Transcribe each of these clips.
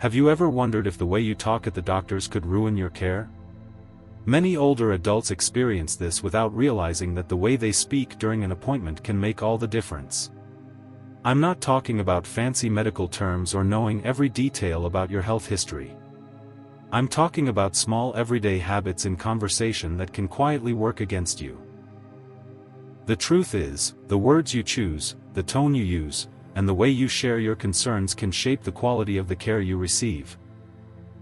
Have you ever wondered if the way you talk at the doctor's could ruin your care? Many older adults experience this without realizing that the way they speak during an appointment can make all the difference. I'm not talking about fancy medical terms or knowing every detail about your health history. I'm talking about small everyday habits in conversation that can quietly work against you. The truth is, the words you choose, the tone you use, and the way you share your concerns can shape the quality of the care you receive.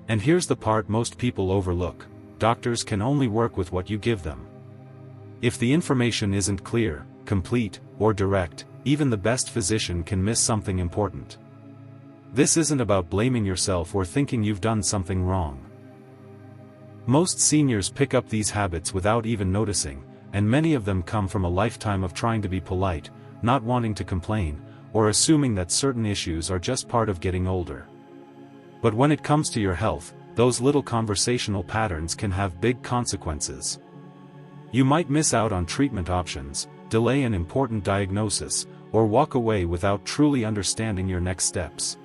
And here's the part most people overlook: doctors can only work with what you give them. If the information isn't clear, complete, or direct, even the best physician can miss something important. This isn't about blaming yourself or thinking you've done something wrong. Most seniors pick up these habits without even noticing, and many of them come from a lifetime of trying to be polite, not wanting to complain, or assuming that certain issues are just part of getting older. But when it comes to your health, those little conversational patterns can have big consequences. You might miss out on treatment options, delay an important diagnosis, or walk away without truly understanding your next steps.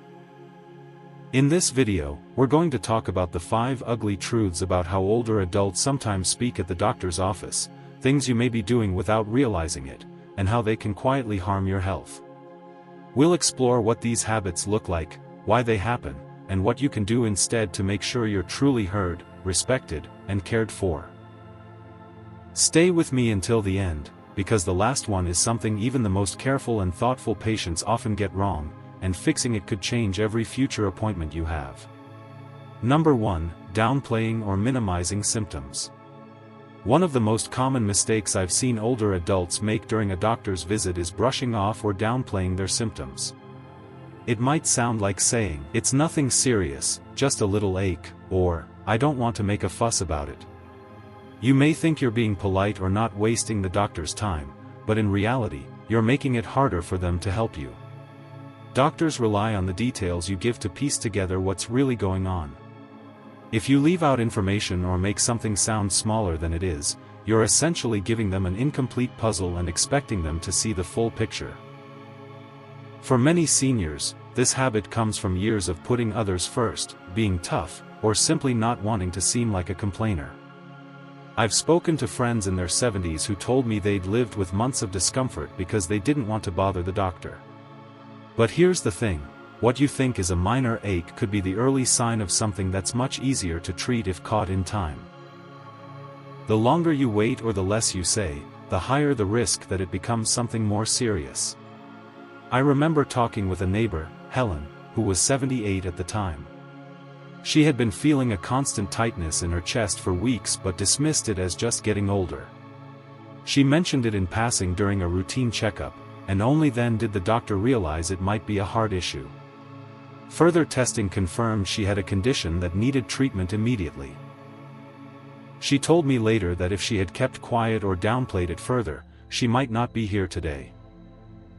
In this video, we're going to talk about the 5 ugly truths about how older adults sometimes speak at the doctor's office, things you may be doing without realizing it, and how they can quietly harm your health. We'll explore what these habits look like, why they happen, and what you can do instead to make sure you're truly heard, respected, and cared for. Stay with me until the end, because the last one is something even the most careful and thoughtful patients often get wrong, and fixing it could change every future appointment you have. Number 1, downplaying or minimizing symptoms. One of the most common mistakes I've seen older adults make during a doctor's visit is brushing off or downplaying their symptoms. It might sound like saying, "It's nothing serious, just a little ache," or, "I don't want to make a fuss about it." You may think you're being polite or not wasting the doctor's time, but in reality, you're making it harder for them to help you. Doctors rely on the details you give to piece together what's really going on. If you leave out information or make something sound smaller than it is, you're essentially giving them an incomplete puzzle and expecting them to see the full picture. For many seniors, this habit comes from years of putting others first, being tough, or simply not wanting to seem like a complainer. I've spoken to friends in their 70s who told me they'd lived with months of discomfort because they didn't want to bother the doctor. But here's the thing: what you think is a minor ache could be the early sign of something that's much easier to treat if caught in time. The longer you wait or the less you say, the higher the risk that it becomes something more serious. I remember talking with a neighbor, Helen, who was 78 at the time. She had been feeling a constant tightness in her chest for weeks but dismissed it as just getting older. She mentioned it in passing during a routine checkup, and only then did the doctor realize it might be a heart issue. Further testing confirmed she had a condition that needed treatment immediately. She told me later that if she had kept quiet or downplayed it further, she might not be here today.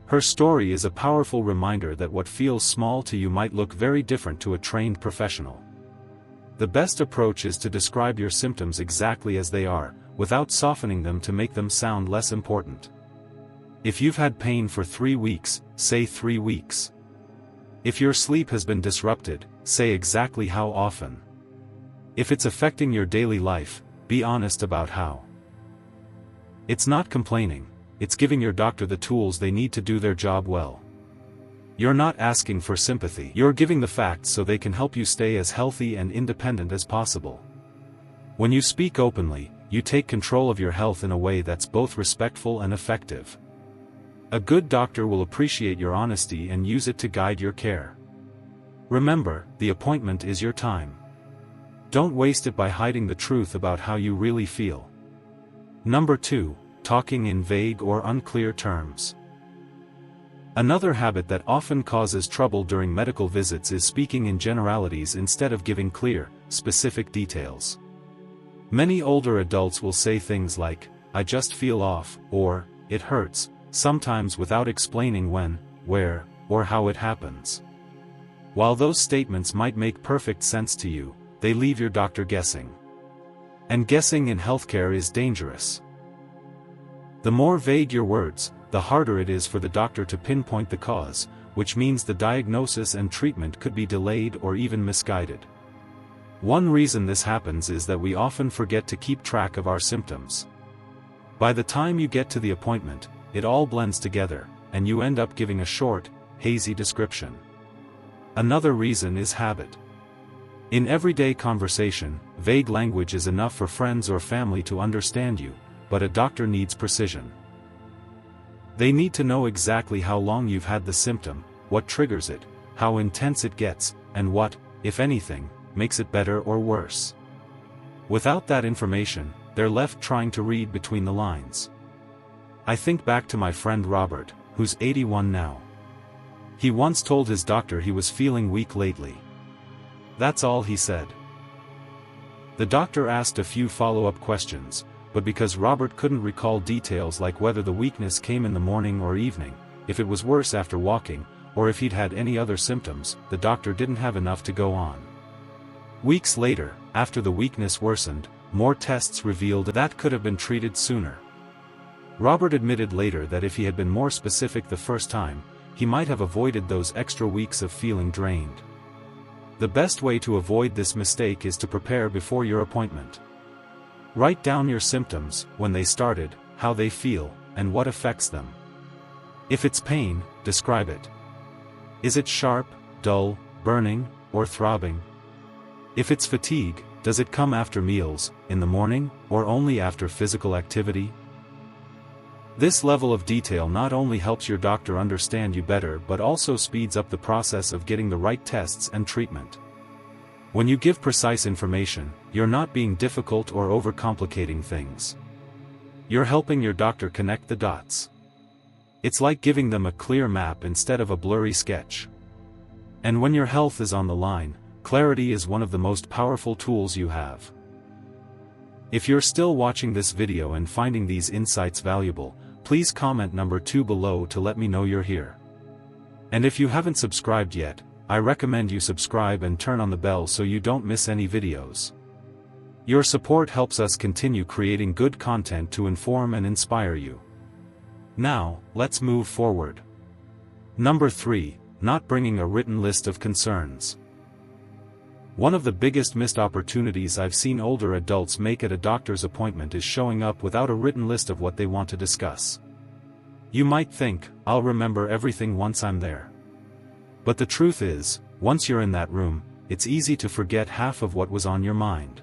Her story is a powerful reminder that what feels small to you might look very different to a trained professional. The best approach is to describe your symptoms exactly as they are, without softening them to make them sound less important. If you've had pain for 3 weeks, say 3 weeks. If your sleep has been disrupted, say exactly how often. If it's affecting your daily life, be honest about how. It's not complaining, it's giving your doctor the tools they need to do their job well. You're not asking for sympathy, you're giving the facts so they can help you stay as healthy and independent as possible. When you speak openly, you take control of your health in a way that's both respectful and effective. A good doctor will appreciate your honesty and use it to guide your care. Remember, the appointment is your time. Don't waste it by hiding the truth about how you really feel. Number 2, talking in vague or unclear terms. Another habit that often causes trouble during medical visits is speaking in generalities instead of giving clear, specific details. Many older adults will say things like, "I just feel off," or, "It hurts," sometimes without explaining when, where, or how it happens. While those statements might make perfect sense to you, they leave your doctor guessing. And guessing in healthcare is dangerous. The more vague your words, the harder it is for the doctor to pinpoint the cause, which means the diagnosis and treatment could be delayed or even misguided. One reason this happens is that we often forget to keep track of our symptoms. By the time you get to the appointment, it all blends together, and you end up giving a short, hazy description. Another reason is habit. In everyday conversation, vague language is enough for friends or family to understand you, but a doctor needs precision. They need to know exactly how long you've had the symptom, what triggers it, how intense it gets, and what, if anything, makes it better or worse. Without that information, they're left trying to read between the lines. I think back to my friend Robert, who's 81 now. He once told his doctor he was feeling weak lately. That's all he said. The doctor asked a few follow-up questions, but because Robert couldn't recall details like whether the weakness came in the morning or evening, if it was worse after walking, or if he'd had any other symptoms, the doctor didn't have enough to go on. Weeks later, after the weakness worsened, more tests revealed that could have been treated sooner. Robert admitted later that if he had been more specific the first time, he might have avoided those extra weeks of feeling drained. The best way to avoid this mistake is to prepare before your appointment. Write down your symptoms, when they started, how they feel, and what affects them. If it's pain, describe it. Is it sharp, dull, burning, or throbbing? If it's fatigue, does it come after meals, in the morning, or only after physical activity? This level of detail not only helps your doctor understand you better but also speeds up the process of getting the right tests and treatment. When you give precise information, you're not being difficult or overcomplicating things. You're helping your doctor connect the dots. It's like giving them a clear map instead of a blurry sketch. And when your health is on the line, clarity is one of the most powerful tools you have. If you're still watching this video and finding these insights valuable, please comment number 2 below to let me know you're here. And if you haven't subscribed yet, I recommend you subscribe and turn on the bell so you don't miss any videos. Your support helps us continue creating good content to inform and inspire you. Now, let's move forward. Number 3, not bringing a written list of concerns. One of the biggest missed opportunities I've seen older adults make at a doctor's appointment is showing up without a written list of what they want to discuss. You might think, I'll remember everything once I'm there. But the truth is, once you're in that room, it's easy to forget half of what was on your mind.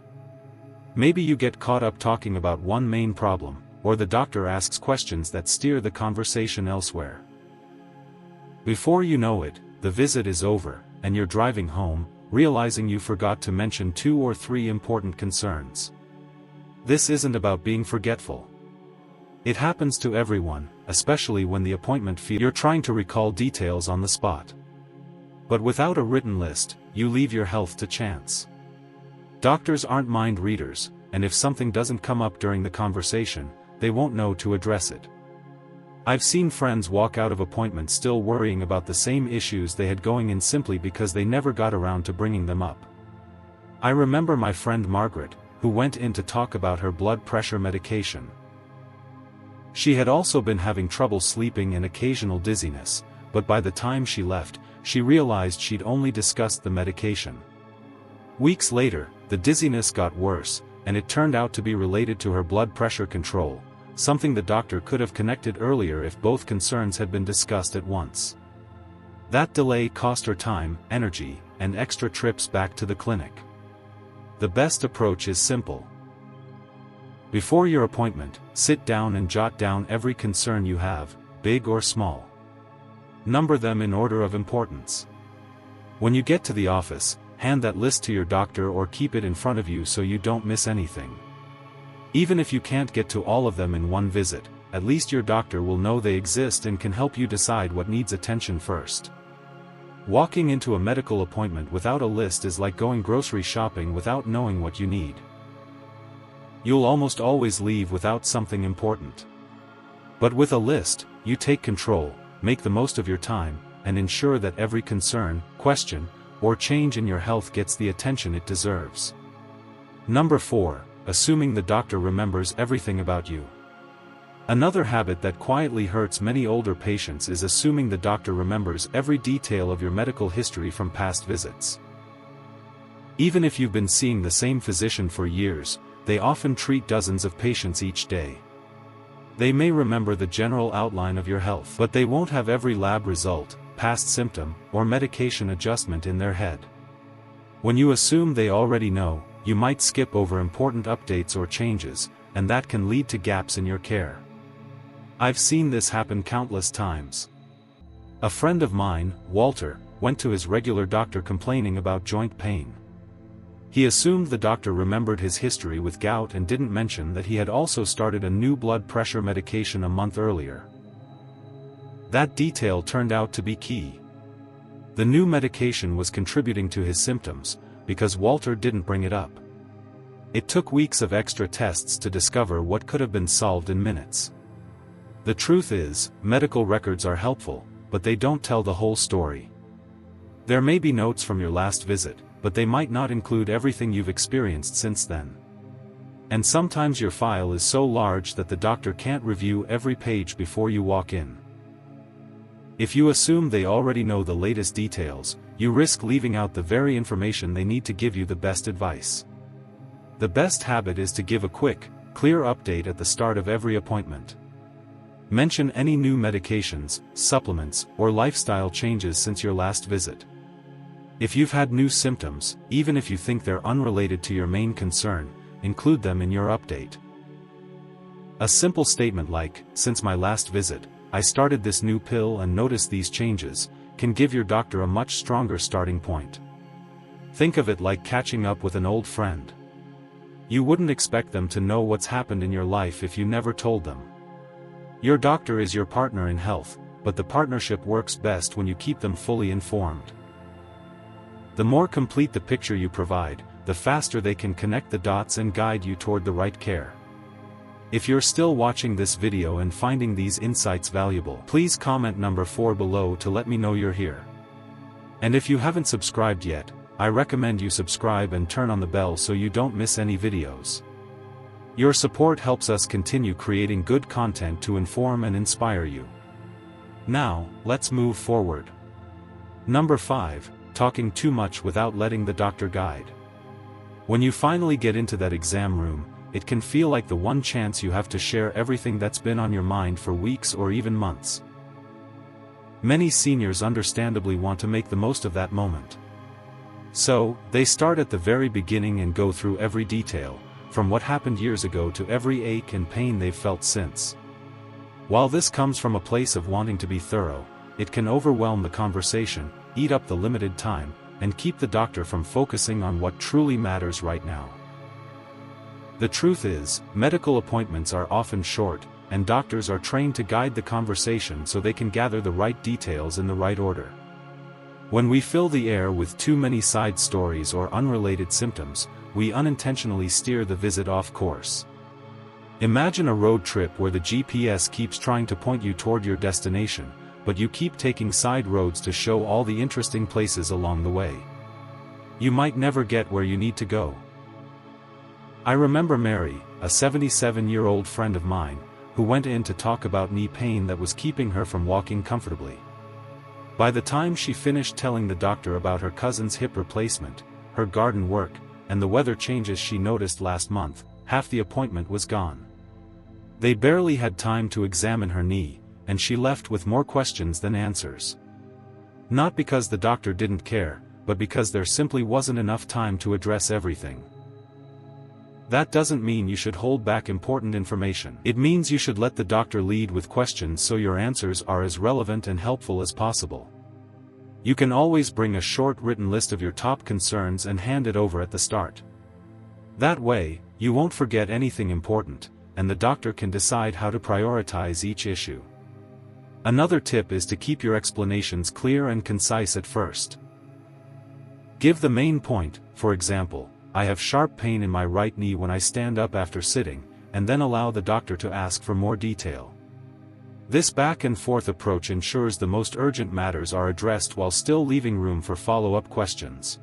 Maybe you get caught up talking about one main problem, or the doctor asks questions that steer the conversation elsewhere. Before you know it, the visit is over, and you're driving home, realizing you forgot to mention 2 or 3 important concerns. This isn't about being forgetful. It happens to everyone, especially when the appointment feels you're trying to recall details on the spot. But without a written list, you leave your health to chance. Doctors aren't mind readers, and if something doesn't come up during the conversation, they won't know to address it. I've seen friends walk out of appointments still worrying about the same issues they had going in simply because they never got around to bringing them up. I remember my friend Margaret, who went in to talk about her blood pressure medication. She had also been having trouble sleeping and occasional dizziness, but by the time she left, she realized she'd only discussed the medication. Weeks later, the dizziness got worse, and it turned out to be related to her blood pressure control, something the doctor could have connected earlier if both concerns had been discussed at once. That delay cost her time, energy, and extra trips back to the clinic. The best approach is simple. Before your appointment, sit down and jot down every concern you have, big or small. Number them in order of importance. When you get to the office, hand that list to your doctor or keep it in front of you so you don't miss anything. Even if you can't get to all of them in one visit, at least your doctor will know they exist and can help you decide what needs attention first. Walking into a medical appointment without a list is like going grocery shopping without knowing what you need. You'll almost always leave without something important. But with a list, you take control, make the most of your time, and ensure that every concern, question, or change in your health gets the attention it deserves. Number 4. Assuming the doctor remembers everything about you. Another habit that quietly hurts many older patients is assuming the doctor remembers every detail of your medical history from past visits. Even if you've been seeing the same physician for years, they often treat dozens of patients each day. They may remember the general outline of your health, but they won't have every lab result, past symptom, or medication adjustment in their head. When you assume they already know, you might skip over important updates or changes, and that can lead to gaps in your care. I've seen this happen countless times. A friend of mine, Walter, went to his regular doctor complaining about joint pain. He assumed the doctor remembered his history with gout and didn't mention that he had also started a new blood pressure medication a month earlier. That detail turned out to be key. The new medication was contributing to his symptoms, because Walter didn't bring it up. It took weeks of extra tests to discover what could have been solved in minutes. The truth is, medical records are helpful, but they don't tell the whole story. There may be notes from your last visit, but they might not include everything you've experienced since then. And sometimes your file is so large that the doctor can't review every page before you walk in. If you assume they already know the latest details, you risk leaving out the very information they need to give you the best advice. The best habit is to give a quick, clear update at the start of every appointment. Mention any new medications, supplements, or lifestyle changes since your last visit. If you've had new symptoms, even if you think they're unrelated to your main concern, include them in your update. A simple statement like, "Since my last visit, I started this new pill and noticed these changes," can give your doctor a much stronger starting point. Think of it like catching up with an old friend. You wouldn't expect them to know what's happened in your life if you never told them. Your doctor is your partner in health, but the partnership works best when you keep them fully informed. The more complete the picture you provide, the faster they can connect the dots and guide you toward the right care. If you're still watching this video and finding these insights valuable, please comment number 4 below to let me know you're here. And if you haven't subscribed yet, I recommend you subscribe and turn on the bell so you don't miss any videos. Your support helps us continue creating good content to inform and inspire you. Now, let's move forward. Number 5. Talking too much without letting the doctor guide. When you finally get into that exam room, it can feel like the one chance you have to share everything that's been on your mind for weeks or even months. Many seniors understandably want to make the most of that moment. So, they start at the very beginning and go through every detail, from what happened years ago to every ache and pain they've felt since. While this comes from a place of wanting to be thorough, it can overwhelm the conversation, eat up the limited time, and keep the doctor from focusing on what truly matters right now. The truth is, medical appointments are often short, and doctors are trained to guide the conversation so they can gather the right details in the right order. When we fill the air with too many side stories or unrelated symptoms, we unintentionally steer the visit off course. Imagine a road trip where the GPS keeps trying to point you toward your destination, but you keep taking side roads to show all the interesting places along the way. You might never get where you need to go. I remember Mary, a 77-year-old friend of mine, who went in to talk about knee pain that was keeping her from walking comfortably. By the time she finished telling the doctor about her cousin's hip replacement, her garden work, and the weather changes she noticed last month, half the appointment was gone. They barely had time to examine her knee, and she left with more questions than answers. Not because the doctor didn't care, but because there simply wasn't enough time to address everything. That doesn't mean you should hold back important information. It means you should let the doctor lead with questions so your answers are as relevant and helpful as possible. You can always bring a short written list of your top concerns and hand it over at the start. That way, you won't forget anything important, and the doctor can decide how to prioritize each issue. Another tip is to keep your explanations clear and concise at first. Give the main point, for example, "I have sharp pain in my right knee when I stand up after sitting," and then allow the doctor to ask for more detail. This back-and-forth approach ensures the most urgent matters are addressed while still leaving room for follow-up questions.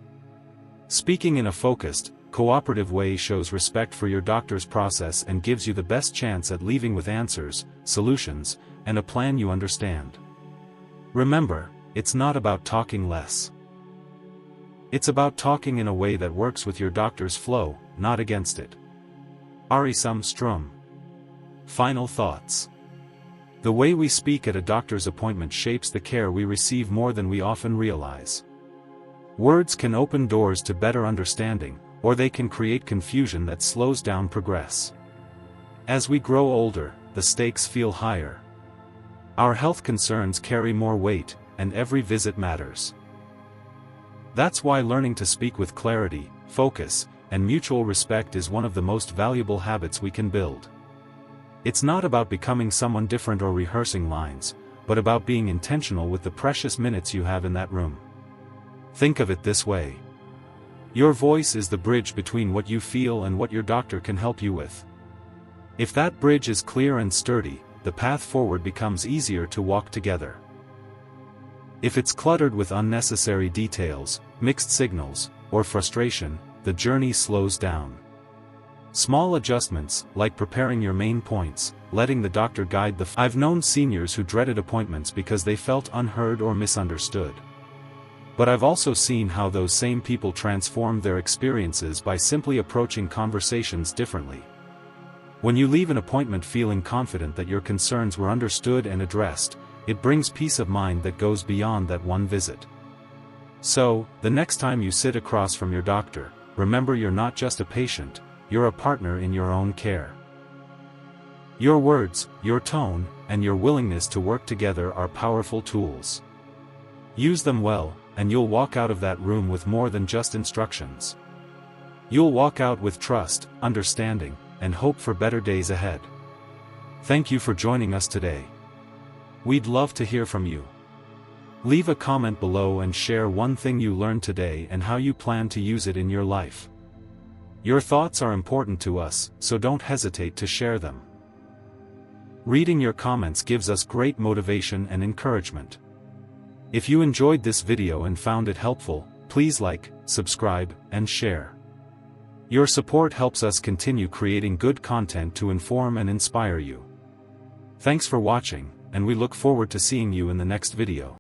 Speaking in a focused, cooperative way shows respect for your doctor's process and gives you the best chance at leaving with answers, solutions, and a plan you understand. Remember, it's not about talking less. It's about talking in a way that works with your doctor's flow, not against it. Arisam Strum. Final thoughts. The way we speak at a doctor's appointment shapes the care we receive more than we often realize. Words can open doors to better understanding, or they can create confusion that slows down progress. As we grow older, the stakes feel higher. Our health concerns carry more weight, and every visit matters. That's why learning to speak with clarity, focus, and mutual respect is one of the most valuable habits we can build. It's not about becoming someone different or rehearsing lines, but about being intentional with the precious minutes you have in that room. Think of it this way. Your voice is the bridge between what you feel and what your doctor can help you with. If that bridge is clear and sturdy, the path forward becomes easier to walk together. If it's cluttered with unnecessary details, mixed signals, or frustration, the journey slows down. Small adjustments, like preparing your main points, letting the doctor guide the I've known seniors who dreaded appointments because they felt unheard or misunderstood. But I've also seen how those same people transformed their experiences by simply approaching conversations differently. When you leave an appointment feeling confident that your concerns were understood and addressed, it brings peace of mind that goes beyond that one visit. So, the next time you sit across from your doctor, remember you're not just a patient, you're a partner in your own care. Your words, your tone, and your willingness to work together are powerful tools. Use them well, and you'll walk out of that room with more than just instructions. You'll walk out with trust, understanding, and hope for better days ahead. Thank you for joining us today. We'd love to hear from you. Leave a comment below and share one thing you learned today and how you plan to use it in your life. Your thoughts are important to us, so don't hesitate to share them. Reading your comments gives us great motivation and encouragement. If you enjoyed this video and found it helpful, please like, subscribe, and share. Your support helps us continue creating good content to inform and inspire you. Thanks for watching, and we look forward to seeing you in the next video.